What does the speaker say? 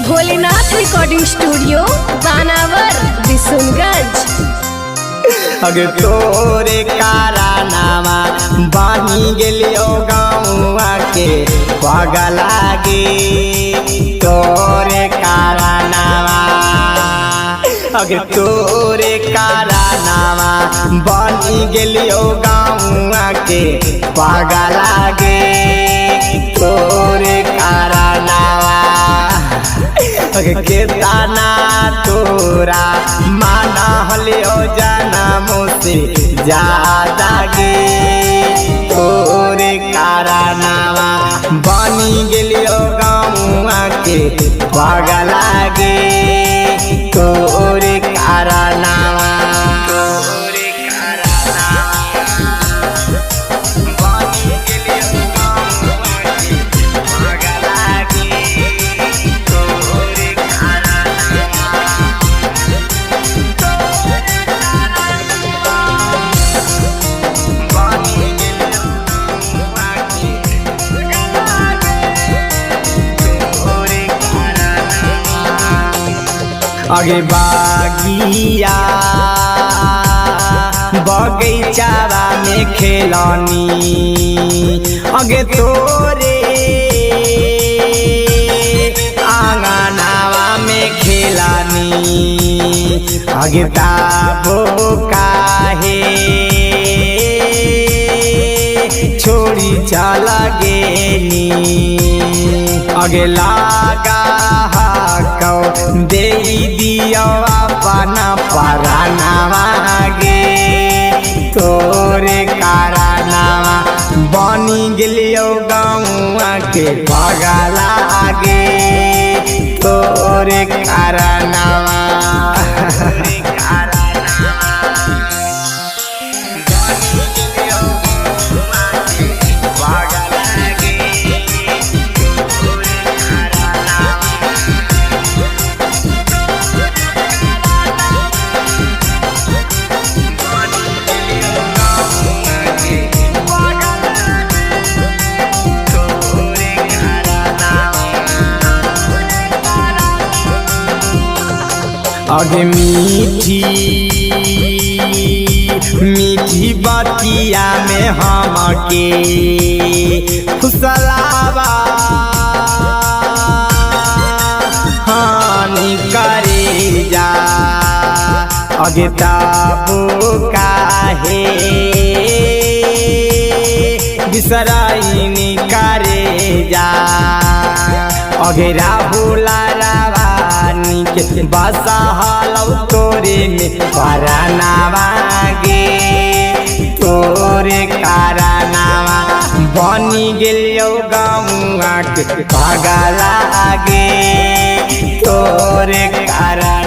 Bholenath recording studio बानावर बिशुनगंज। अगे तोरे कारनामा बानी गेलियो गाँवा के पागल गे तोरे कारनामा। अगे तोरे कारनामा बानी गेलियो गाँवा के पागल गे तोरे कारनामा। केतना तोरा माना हलियो जनमो से ज्यादा गे तोरे कारनामा बनी गेलियो गाँवा के पागल गे तोरे कारनामा। अगे बागिया बगीचावा में खेलनी अगे तोरे आंगनावा में खेलनी अगे ताबो काहे छोड़ी चला गेनी अगे लागा दे दिया अपना परानावा गे तोरे कारनामा बनी गेलियो गाँवा के पागल गे तोरे कारनामा। अगे मीठी मीठी बतिया में हम के खुशलावा हानि करे जा अगे ताबो काहे बिसराई करे जा अगे राहुला के बसा हलौ तोरे में परानावा गे तोरे कारनामा बनी गेलियो गाँवा के पागल गे तोरे कारनामा।